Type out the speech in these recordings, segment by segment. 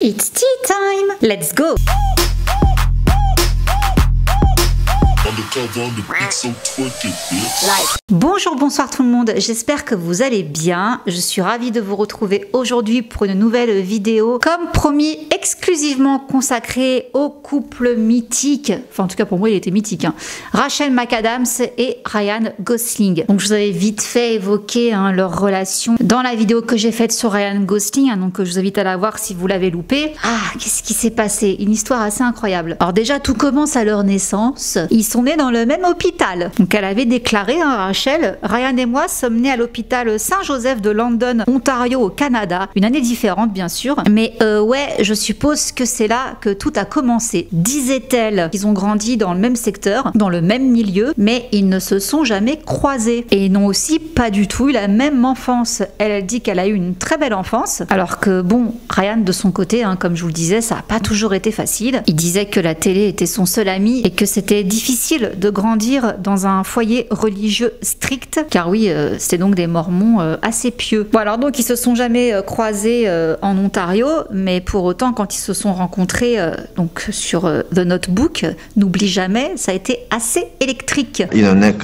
It's tea time! Let's go! Bonjour, bonsoir tout le monde, j'espère que vous allez bien. Je suis ravie de vous retrouver aujourd'hui pour une nouvelle vidéo, comme promis, exclusivement consacrée au couple mythique, enfin en tout cas pour moi il était mythique, Rachel McAdams et Ryan Gosling. Donc je vous avais vite fait évoquer leur relation dans la vidéo que j'ai faite sur Ryan Gosling, donc je vous invite à la voir si vous l'avez loupé. Ah, qu'est-ce qui s'est passé? Une histoire assez incroyable. Alors déjà tout commence à leur naissance, ils sont nés dans le même hôpital. Donc elle avait déclaré, Rachel, Ryan et moi sommes nés à l'hôpital Saint-Joseph de London, Ontario au Canada. Une année différente bien sûr, mais ouais, je suppose que c'est là que tout a commencé. Disait-elle, ils ont grandi dans le même secteur, dans le même milieu, mais ils ne se sont jamais croisés. Et ils n'ont aussi pas du tout eu la même enfance. Elle dit qu'elle a eu une très belle enfance, alors que bon, Ryan de son côté, comme je vous le disais, ça n'a pas toujours été facile. Il disait que la télé était son seul ami et que c'était difficile de grandir dans un foyer religieux strict, car oui, c'était donc des mormons assez pieux. Bon alors donc ils se sont jamais croisés en Ontario, mais pour autant quand ils se sont rencontrés donc sur The Notebook, n'oublie jamais, ça a été assez électrique. You know, Nick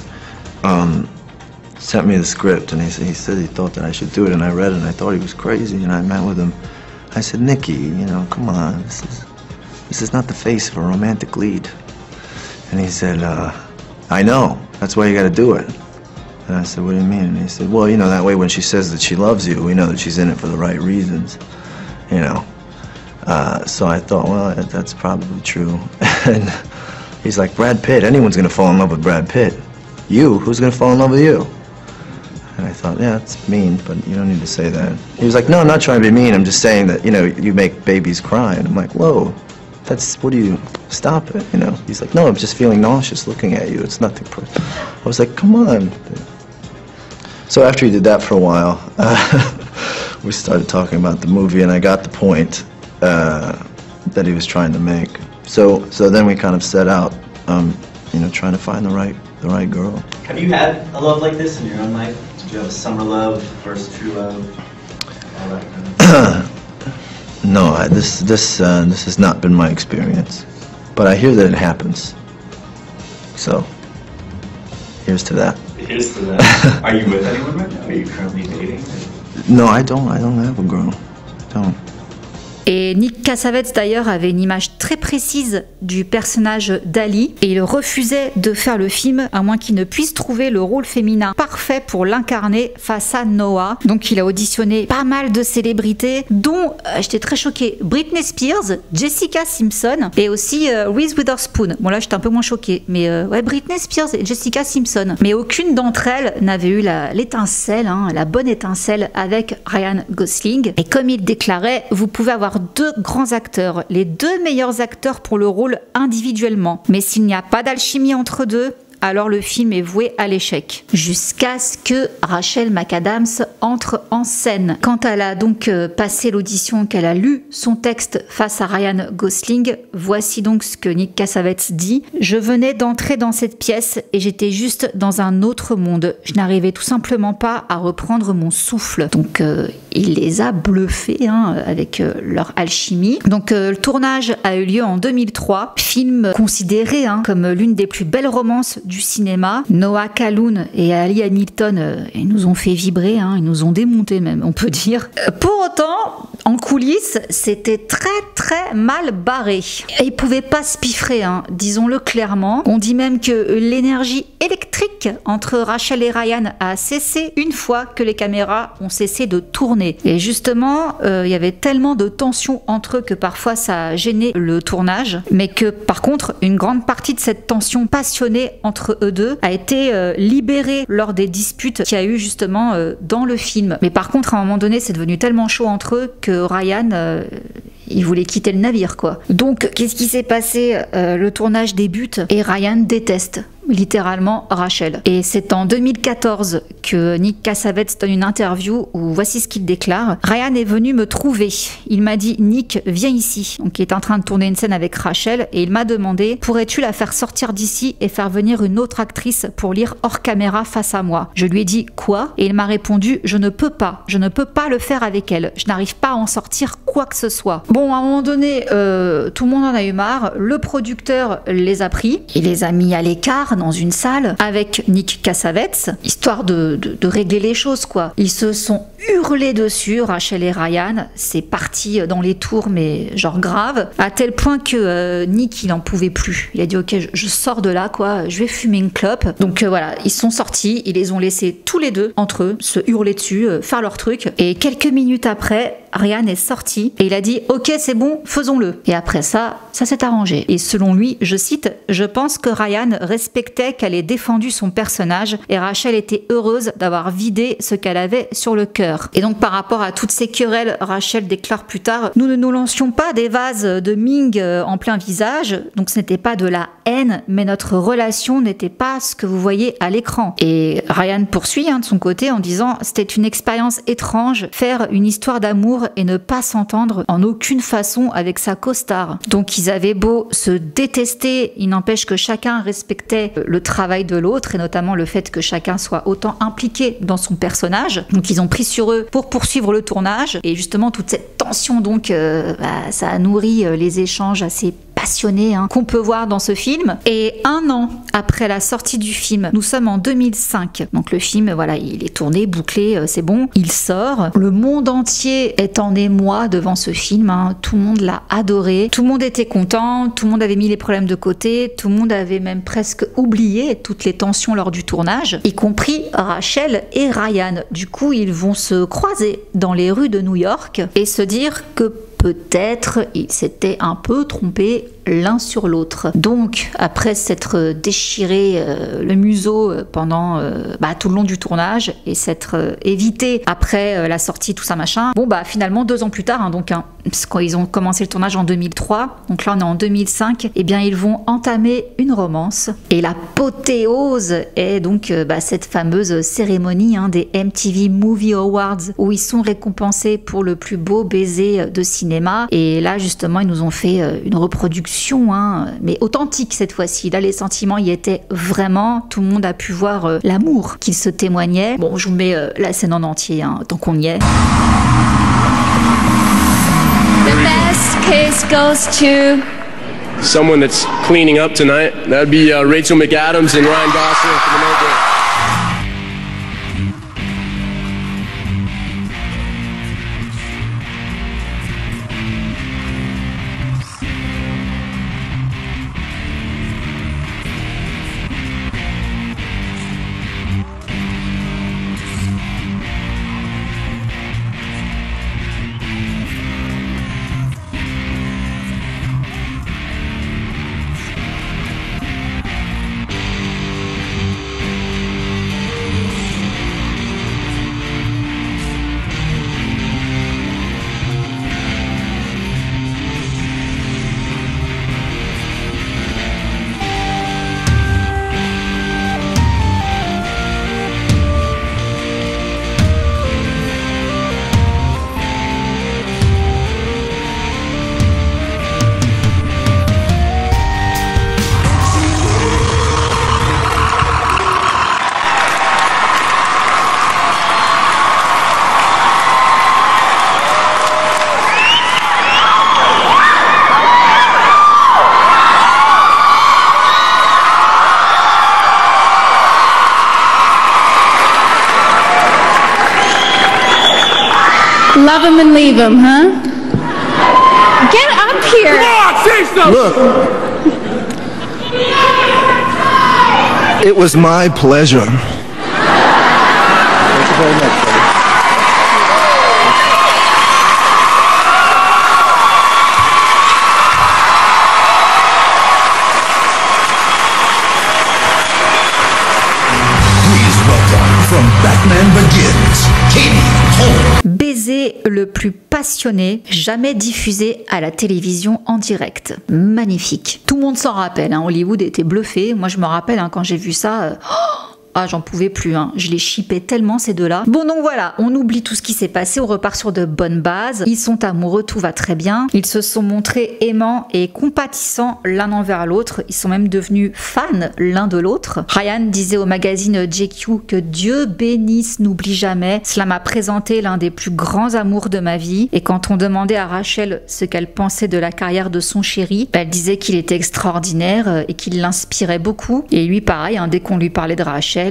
sent me the script and he said he thought that I should do it, and I read it and I thought he was crazy, and I met with him. I said, Nicky, you know, come on, this is not the face of a romantic lead. And he said, I know, that's why you gotta do it. And I said, what do you mean? And he said, well, you know, that way when she says that she loves you, we know that she's in it for the right reasons, you know. So I thought, well, that's probably true. And he's like, Brad Pitt, anyone's gonna fall in love with Brad Pitt. You, who's gonna fall in love with you? And I thought, yeah, it's mean, but you don't need to say that. He was like, no, I'm not trying to be mean, I'm just saying that, you know, you make babies cry. And I'm like, whoa. What do you, stop it, you know? He's like, no, I'm just feeling nauseous looking at you, it's nothing. I was like, come on. So after he did that for a while, we started talking about the movie, and I got the point that he was trying to make. So then we kind of set out, you know, trying to find the right girl. Have you had a love like this in your own life? Did you have a summer love, first true love, all that kind of No, this has not been my experience, but I hear that it happens. So, here's to that. Here's to that. Are you with anyone right now? Are you currently dating? No, I don't have a girl. I don't. Et Nick Cassavetes d'ailleurs avait une image très précise du personnage d'Ali, et il refusait de faire le film à moins qu'il ne puisse trouver le rôle féminin parfait pour l'incarner face à Noah. Donc il a auditionné pas mal de célébrités, dont, j'étais très choquée, Britney Spears, Jessica Simpson et aussi Reese Witherspoon. Bon là j'étais un peu moins choquée, mais ouais, Britney Spears et Jessica Simpson. Mais aucune d'entre elles n'avait eu l'étincelle, la bonne étincelle avec Ryan Gosling. Et comme il déclarait, vous pouvez avoir deux grands acteurs, les deux meilleurs acteurs pour le rôle individuellement. Mais s'il n'y a pas d'alchimie entre deux, alors le film est voué à l'échec. Jusqu'à ce que Rachel McAdams entre en scène. Quand elle a donc passé l'audition, qu'elle a lu son texte face à Ryan Gosling, voici donc ce que Nick Cassavetes dit. Je venais d'entrer dans cette pièce et j'étais juste dans un autre monde. Je n'arrivais tout simplement pas à reprendre mon souffle. Donc il les a bluffés avec leur alchimie. Donc le tournage a eu lieu en 2003. Film considéré comme l'une des plus belles romances du cinéma. Noah Calhoun et Ali Hamilton, ils nous ont fait vibrer, ils nous ont démonté même, on peut dire. Pour autant, en coulisses, c'était très mal barré. Et ils pouvaient pas se piffrer, disons-le clairement. On dit même que l'énergie électrique entre Rachel et Ryan a cessé une fois que les caméras ont cessé de tourner. Et justement, il y avait tellement de tension entre eux que parfois ça a gêné le tournage, mais que par contre, une grande partie de cette tension passionnée entre eux deux a été libérée lors des disputes qu'il y a eu justement dans le film. Mais par contre, à un moment donné, c'est devenu tellement chaud entre eux que Ryan il voulait quitter le navire, quoi. Donc, qu'est-ce qui s'est passé? Le tournage débute et Ryan déteste littéralement Rachel. Et c'est en 2014 que Nick Cassavetes donne une interview où voici ce qu'il déclare. Ryan est venu me trouver. Il m'a dit, Nick, viens ici. Donc il est en train de tourner une scène avec Rachel et il m'a demandé, pourrais-tu la faire sortir d'ici et faire venir une autre actrice pour lire hors caméra face à moi? Je lui ai dit, quoi? Et il m'a répondu, je ne peux pas le faire avec elle. Je n'arrive pas à en sortir quoi que ce soit. Bon, à un moment donné, tout le monde en a eu marre. Le producteur les a pris. Il les a mis à l'écart dans une salle avec Nick Cassavetes, histoire de régler les choses, quoi. Ils se sont hurlés dessus, Rachel et Ryan. C'est parti dans les tours, mais genre grave, à tel point que Nick, il en pouvait plus. Il a dit, ok, je sors de là, quoi. Je vais fumer une clope. Donc voilà, ils sont sortis. Ils les ont laissés tous les deux, entre eux, se hurler dessus, faire leur truc. Et quelques minutes après, Ryan est sorti et il a dit, ok, c'est bon, faisons-le. Et après ça s'est arrangé. Et selon lui, je cite, je pense que Ryan respectait qu'elle ait défendu son personnage et Rachel était heureuse d'avoir vidé ce qu'elle avait sur le cœur. Et donc par rapport à toutes ces querelles, Rachel déclare plus tard, nous ne nous lancions pas des vases de Ming en plein visage, donc ce n'était pas de la haine, mais notre relation n'était pas ce que vous voyez à l'écran. Et Ryan poursuit de son côté en disant, c'était une expérience étrange, faire une histoire d'amour et ne pas s'entendre en aucune façon avec sa co-star. Donc ils avaient beau se détester, il n'empêche que chacun respectait le travail de l'autre et notamment le fait que chacun soit autant impliqué dans son personnage. Donc ils ont pris sur eux pour poursuivre le tournage et justement toute cette tension donc ça a nourri les échanges assez passionnés qu'on peut voir dans ce film. Et 1 an après la sortie du film, nous sommes en 2005. Donc le film, voilà, il est tourné, bouclé, c'est bon. Il sort. Le monde entier est en émoi devant ce film. Tout le monde l'a adoré. Tout le monde était content. Tout le monde avait mis les problèmes de côté. Tout le monde avait même presque oublié toutes les tensions lors du tournage, y compris Rachel et Ryan. Du coup, ils vont se croiser dans les rues de New York et se dire que peut-être ils s'étaient un peu trompés l'un sur l'autre. Donc, après s'être déchiré le museau pendant tout le long du tournage et s'être évité après la sortie, tout ça machin, finalement 2 ans plus tard, parce qu'ils ont commencé le tournage en 2003, donc là on est en 2005, et bien ils vont entamer une romance. Et l'apothéose est donc cette fameuse cérémonie des MTV Movie Awards où ils sont récompensés pour le plus beau baiser de cinéma. Et là justement ils nous ont fait une reproduction mais authentique cette fois-ci. Là les sentiments y étaient vraiment, tout le monde a pu voir l'amour qu'ils se témoignaient. Bon, je vous mets la scène en entier tant qu'on y est. The best case goes to someone that's cleaning up tonight. That'd be Rachel McAdams and Ryan Gosling for the Notebook. love him and leave him, huh? Get up here. Come on, say something. Look. It was my pleasure. Thank you very much, buddy. Please welcome from Batman Begins, Katie Holmes. Baiser baiser le plus passionné jamais diffusé à la télévision en direct. Magnifique. Tout le monde s'en rappelle, hein. Hollywood était bluffé. Moi je me rappelle hein, quand j'ai vu ça... Ah, j'en pouvais plus, hein. Je les shippais tellement ces deux-là. Bon, donc voilà, on oublie tout ce qui s'est passé, on repart sur de bonnes bases. Ils sont amoureux, tout va très bien. Ils se sont montrés aimants et compatissants l'un envers l'autre. Ils sont même devenus fans l'un de l'autre. Ryan disait au magazine GQ que Dieu bénisse, n'oublie jamais. Cela m'a présenté l'un des plus grands amours de ma vie. Et quand on demandait à Rachel ce qu'elle pensait de la carrière de son chéri, elle disait qu'il était extraordinaire et qu'il l'inspirait beaucoup. Et lui, pareil, hein, dès qu'on lui parlait de Rachel,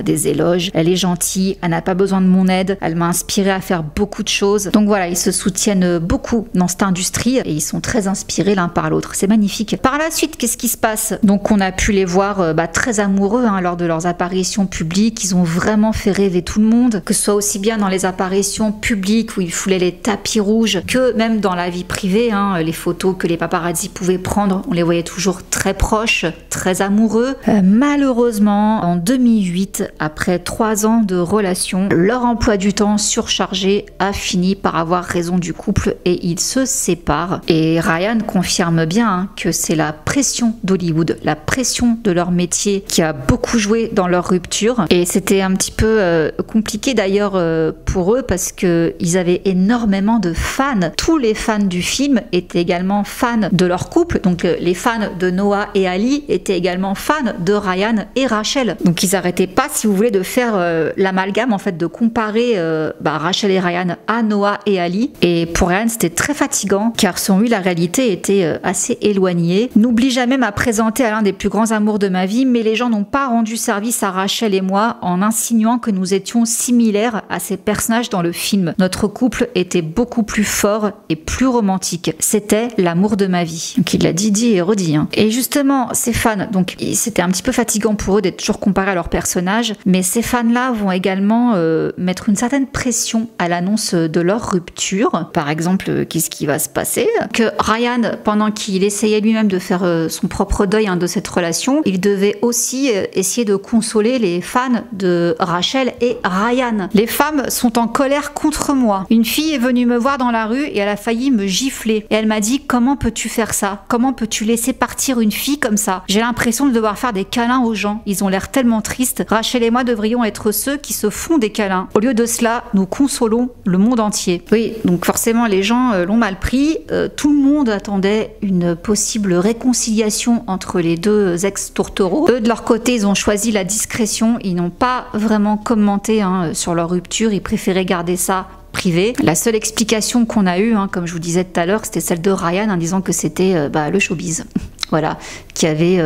des éloges, elle est gentille, elle n'a pas besoin de mon aide, elle m'a inspiré à faire beaucoup de choses. Donc voilà, ils se soutiennent beaucoup dans cette industrie et ils sont très inspirés l'un par l'autre. C'est magnifique. Par la suite, qu'est-ce qui se passe? Donc on a pu les voir très amoureux hein, lors de leurs apparitions publiques. Ils ont vraiment fait rêver tout le monde, que ce soit aussi bien dans les apparitions publiques où ils foulaient les tapis rouges que même dans la vie privée. Hein, les photos que les paparazzi pouvaient prendre, on les voyait toujours très proches, très amoureux. Malheureusement, en 2008, après 3 ans de relation, leur emploi du temps surchargé a fini par avoir raison du couple et ils se séparent. Et Ryan confirme bien hein, que c'est la pression d'Hollywood, la pression de leur métier qui a beaucoup joué dans leur rupture. Et c'était un petit peu compliqué d'ailleurs pour eux parce qu'ils avaient énormément de fans. Tous les fans du film étaient également fans de leur couple. Donc les fans de Noah et Ali étaient également fans de Ryan et Rachel. Donc ils arrêtaient pas, si vous voulez, de faire l'amalgame, en fait, de comparer Rachel et Ryan à Noah et Ali. Et pour Ryan, c'était très fatigant, car selon lui, la réalité était assez éloignée. N'oublie jamais m'a présenté à l'un des plus grands amours de ma vie, mais les gens n'ont pas rendu service à Rachel et moi en insinuant que nous étions similaires à ces personnages dans le film. Notre couple était beaucoup plus fort et plus romantique. C'était l'amour de ma vie. Donc il l'a dit et redit. Hein. Et justement, ces fans, donc c'était un petit peu fatigant pour eux d'être toujours comparés à leur personnage, mais ces fans-là vont également mettre une certaine pression à l'annonce de leur rupture. Par exemple, qu'est-ce qui va se passer? Que Ryan, pendant qu'il essayait lui-même de faire son propre deuil hein, de cette relation, il devait aussi essayer de consoler les fans de Rachel et Ryan. Les femmes sont en colère contre moi. Une fille est venue me voir dans la rue et elle a failli me gifler. Et elle m'a dit, comment peux-tu faire ça? Comment peux-tu laisser partir une fille comme ça? J'ai l'impression de devoir faire des câlins aux gens. Ils ont l'air tellement tristes. Rachel et moi devrions être ceux qui se font des câlins. Au lieu de cela, nous consolons le monde entier. Oui, donc forcément les gens l'ont mal pris. Tout le monde attendait une possible réconciliation entre les deux ex-tourtereaux. Eux, de leur côté, ils ont choisi la discrétion. Ils n'ont pas vraiment commenté hein, sur leur rupture. Ils préféraient garder ça privé. La seule explication qu'on a eue, hein, comme je vous disais tout à l'heure, c'était celle de Ryan en disant que c'était le showbiz. Voilà, qui avait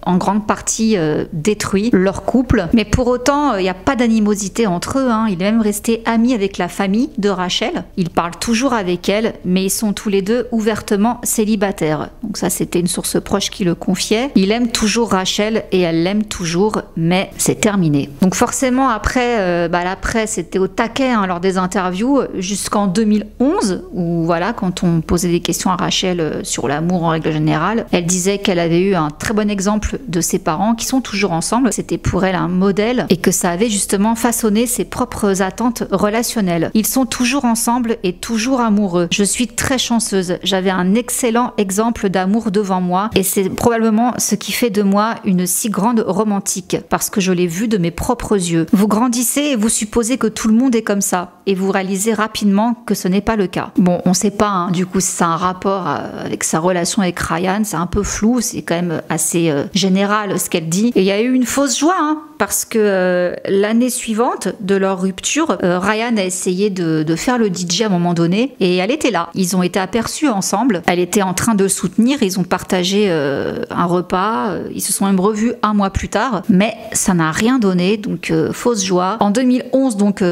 en grande partie détruit leur couple. Mais pour autant, il n'y a pas d'animosité entre eux. Hein. Il est même resté ami avec la famille de Rachel. Il parle toujours avec elle, mais ils sont tous les deux ouvertement célibataires. Donc ça, c'était une source proche qui le confiait. Il aime toujours Rachel et elle l'aime toujours, mais c'est terminé. Donc forcément, après, la presse était au taquet hein, lors des interviews jusqu'en 2011, où voilà, quand on posait des questions à Rachel sur l'amour en règle générale, elle disait qu'elle avait eu un très bon exemple de ses parents qui sont toujours ensemble. C'était pour elle un modèle et que ça avait justement façonné ses propres attentes relationnelles. Ils sont toujours ensemble et toujours amoureux. Je suis très chanceuse. J'avais un excellent exemple d'amour devant moi et c'est probablement ce qui fait de moi une si grande romantique parce que je l'ai vu de mes propres yeux. Vous grandissez et vous supposez que tout le monde est comme ça et vous réalisez rapidement que ce n'est pas le cas. Bon, on sait pas hein, du coup si c'est un rapport avec sa relation avec Ryan, c'est un peu flou. C'est quand même assez général ce qu'elle dit. Et il y a eu une fausse joie, hein, parce que l'année suivante de leur rupture, Ryan a essayé de faire le DJ à un moment donné et elle était là. Ils ont été aperçus ensemble. Elle était en train de le soutenir. Ils ont partagé un repas. Ils se sont même revus 1 mois plus tard. Mais ça n'a rien donné. Donc, fausse joie. En 2011, donc,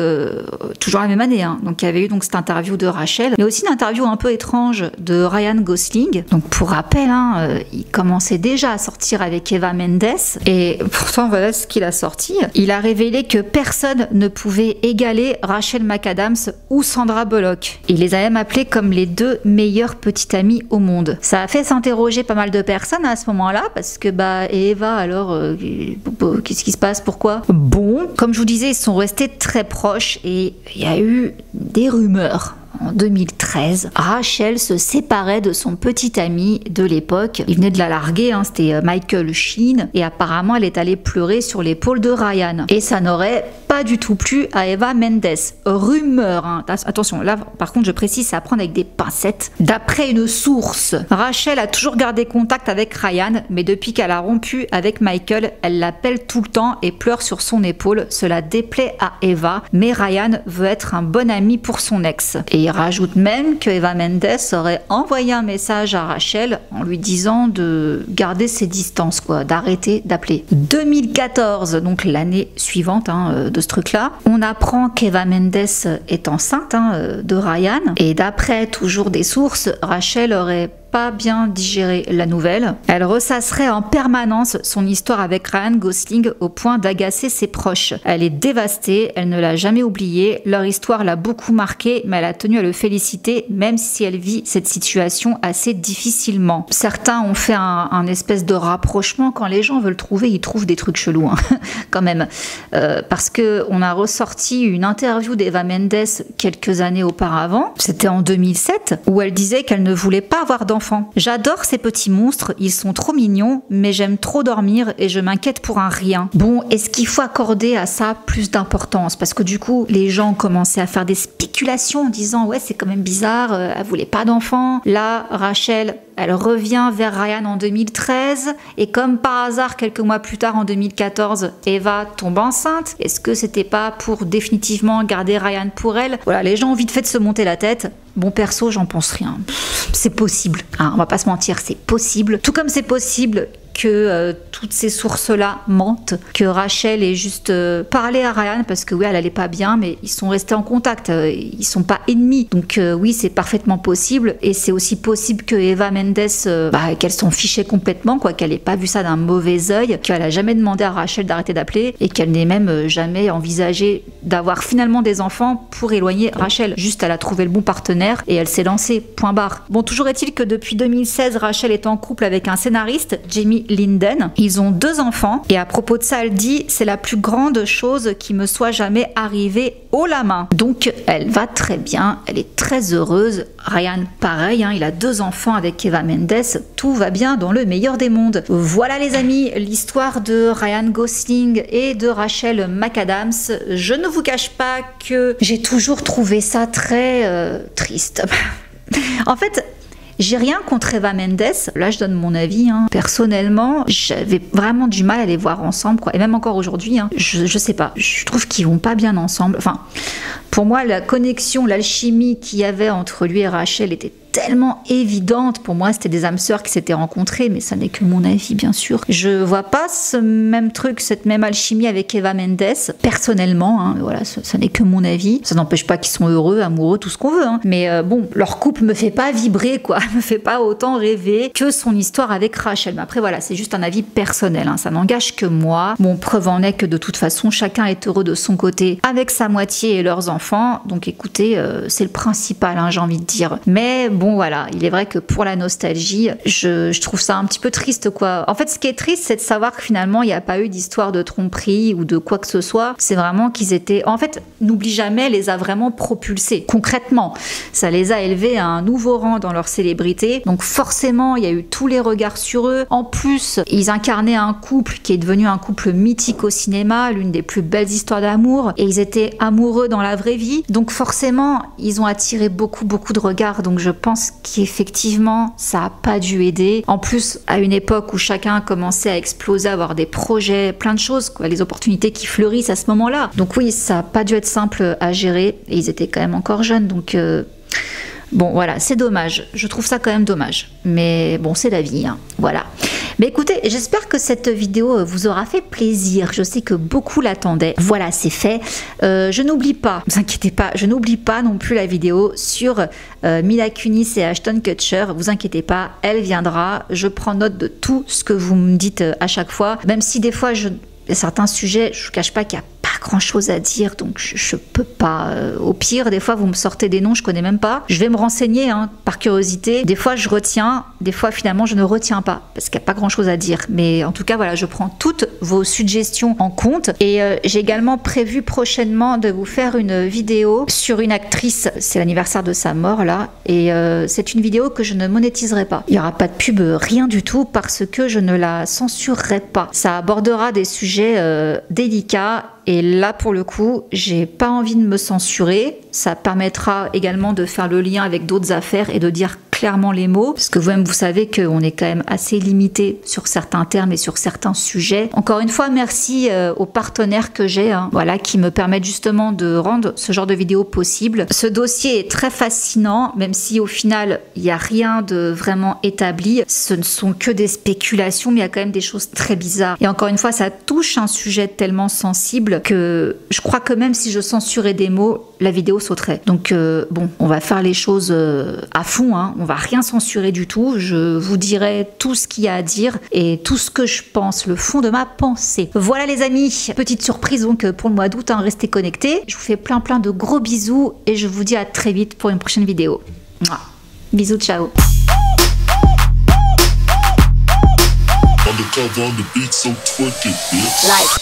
toujours la même année, hein, donc il y avait eu donc, cette interview de Rachel, mais aussi une interview un peu étrange de Ryan Gosling. Donc, pour rappel, hein, il commençait déjà à sortir avec Eva Mendes et pourtant voilà ce qu'il a sorti, il a révélé que personne ne pouvait égaler Rachel McAdams ou Sandra Bullock. Il les a même appelés comme les 2 meilleures petites amies au monde. Ça a fait s'interroger pas mal de personnes à ce moment-là, parce que et Eva, alors, qu'est-ce qui se passe, pourquoi? Bon, comme je vous disais, ils sont restés très proches et il y a eu des rumeurs. En 2013, Rachel se séparait de son petit ami de l'époque. Il venait de la larguer, hein, c'était Michael Sheen, et apparemment elle est allée pleurer sur l'épaule de Ryan. Et ça n'aurait pas du tout plu à Eva Mendes. Rumeur, hein. Attention, là par contre je précise, c'est à prendre avec des pincettes. D'après une source, Rachel a toujours gardé contact avec Ryan, mais depuis qu'elle a rompu avec Michael, elle l'appelle tout le temps et pleure sur son épaule. Cela déplaît à Eva, mais Ryan veut être un bon ami pour son ex. Et il rajoute même que Eva Mendes aurait envoyé un message à Rachel en lui disant de garder ses distances, quoi, d'arrêter d'appeler. 2014, donc l'année suivante de ce truc-là, on apprend qu'Eva Mendes est enceinte de Ryan. Et d'après toujours des sources, Rachel aurait pas bien digéré la nouvelle. Elle ressasserait en permanence son histoire avec Ryan Gosling au point d'agacer ses proches. Elle est dévastée, elle ne l'a jamais oublié, leur histoire l'a beaucoup marquée, mais elle a tenu à le féliciter même si elle vit cette situation assez difficilement. Certains ont fait un espèce de rapprochement. Quand les gens veulent trouver, ils trouvent des trucs chelous quand même. Parce que on a ressorti une interview d'Eva Mendes quelques années auparavant, c'était en 2007, où elle disait qu'elle ne voulait pas avoir d'enfants. J'adore ces petits monstres, ils sont trop mignons, mais j'aime trop dormir et je m'inquiète pour un rien. Bon, est-ce qu'il faut accorder à ça plus d'importance? Parce que du coup, les gens commençaient à faire des spéculations en disant ouais, c'est quand même bizarre, elle voulait pas d'enfants. Là, Rachel, elle revient vers Ryan en 2013 et comme par hasard, quelques mois plus tard en 2014, Eva tombe enceinte. Est-ce que c'était pas pour définitivement garder Ryan pour elle? Voilà, les gens ont vite fait de se monter la tête. Bon, perso, j'en pense rien. C'est possible, on va pas se mentir, c'est possible. Tout comme c'est possible que toutes ces sources-là mentent, que Rachel ait juste parlé à Ryan parce que oui, elle allait pas bien, mais ils sont restés en contact, ils sont pas ennemis. Donc oui, c'est parfaitement possible, et c'est aussi possible que Eva Mendes, qu'elle s'en fichait complètement, quoi, qu'elle ait pas vu ça d'un mauvais œil, qu'elle a jamais demandé à Rachel d'arrêter d'appeler, et qu'elle n'ait même jamais envisagé d'avoir finalement des enfants pour éloigner Rachel. Juste, elle a trouvé le bon partenaire et elle s'est lancée, point barre. Bon, toujours est-il que depuis 2016, Rachel est en couple avec un scénariste, Jamie Linden. Ils ont 2 enfants et à propos de ça, elle dit: c'est la plus grande chose qui me soit jamais arrivée haut la main. Donc elle va très bien, elle est très heureuse. Ryan pareil, il a 2 enfants avec Eva Mendes, tout va bien dans le meilleur des mondes. Voilà les amis, l'histoire de Ryan Gosling et de Rachel McAdams. Je ne vous cache pas que j'ai toujours trouvé ça très triste. En fait, j'ai rien contre Eva Mendes, là je donne mon avis. Personnellement, j'avais vraiment du mal à les voir ensemble, quoi. Et même encore aujourd'hui, je sais pas, je trouve qu'ils vont pas bien ensemble. Enfin, pour moi, la connexion, l'alchimie qu'il y avait entre lui et Rachel était tellement évidente. Pour moi, c'était des âmes sœurs qui s'étaient rencontrées, mais ça n'est que mon avis, bien sûr. Je vois pas ce même truc, cette même alchimie avec Eva Mendes, personnellement. Voilà, ça n'est que mon avis. Ça n'empêche pas qu'ils sont heureux, amoureux, tout ce qu'on veut. Mais bon, leur couple me fait pas vibrer, quoi. Me fait pas autant rêver que son histoire avec Rachel. Mais après, voilà, c'est juste un avis personnel. Ça n'engage que moi. Bon, preuve en est que de toute façon, chacun est heureux de son côté avec sa moitié et leurs enfants. Donc écoutez, c'est le principal, j'ai envie de dire. Mais bon, voilà, il est vrai que pour la nostalgie, je trouve ça un petit peu triste, quoi. En fait, ce qui est triste, c'est de savoir que finalement, il n'y a pas eu d'histoire de tromperie ou de quoi que ce soit. C'est vraiment qu'ils étaient... En fait, n'oublie jamais, les a vraiment propulsés, concrètement. Ça les a élevés à un nouveau rang dans leur célébrité. Donc forcément, il y a eu tous les regards sur eux. En plus, ils incarnaient un couple qui est devenu un couple mythique au cinéma, l'une des plus belles histoires d'amour. Et ils étaient amoureux dans la vraie vie. Donc forcément, ils ont attiré beaucoup de regards. Donc je pense qu'effectivement, ça n'a pas dû aider. En plus, à une époque où chacun commençait à exploser, à avoir des projets, plein de choses, quoi, les opportunités qui fleurissent à ce moment-là. Donc oui, ça n'a pas dû être simple à gérer. Et ils étaient quand même encore jeunes. Donc... bon, voilà, c'est dommage. Je trouve ça quand même dommage. Mais bon, c'est la vie, voilà. Mais écoutez, j'espère que cette vidéo vous aura fait plaisir. Je sais que beaucoup l'attendaient. Voilà, c'est fait. Je n'oublie pas, ne vous inquiétez pas, je n'oublie pas non plus la vidéo sur Mila Kunis et Ashton Kutcher. Vous inquiétez pas, elle viendra. Je prends note de tout ce que vous me dites à chaque fois. Même si des fois, je Il y a certains sujets, je ne vous cache pas qu'il n'y a pas grand chose à dire, donc je peux pas. Au pire, des fois vous me sortez des noms, je connais même pas. Je vais me renseigner hein, par curiosité. Des fois je retiens, des fois finalement je ne retiens pas parce qu'il n'y a pas grand chose à dire. Mais en tout cas voilà, je prends toutes vos suggestions en compte et j'ai également prévu prochainement de vous faire une vidéo sur une actrice. C'est l'anniversaire de sa mort là et c'est une vidéo que je ne monétiserai pas. Il n'y aura pas de pub, rien du tout parce que je ne la censurerai pas. Ça abordera des sujets délicats. Et là, pour le coup, j'ai pas envie de me censurer. Ça permettra également de faire le lien avec d'autres affaires et de dire clairement les mots. Parce que vous-même, vous savez qu'on est quand même assez limité sur certains termes et sur certains sujets. Encore une fois, merci aux partenaires que j'ai, hein, voilà, qui me permettent justement de rendre ce genre de vidéo possible. Ce dossier est très fascinant, même si au final, il n'y a rien de vraiment établi. Ce ne sont que des spéculations, mais il y a quand même des choses très bizarres. Et encore une fois, ça touche un sujet tellement sensible que je crois que même si je censurais des mots, la vidéo sauterait. Donc bon, on va faire les choses à fond, hein. On va rien censurer du tout. Je vous dirai tout ce qu'il y a à dire et tout ce que je pense, le fond de ma pensée. Voilà les amis, petite surprise donc pour le mois d'août, hein, restez connectés. Je vous fais plein de gros bisous et je vous dis à très vite pour une prochaine vidéo. Mouah. Bisous, ciao. Undercover on the beat, so twerk it, bitch. Like.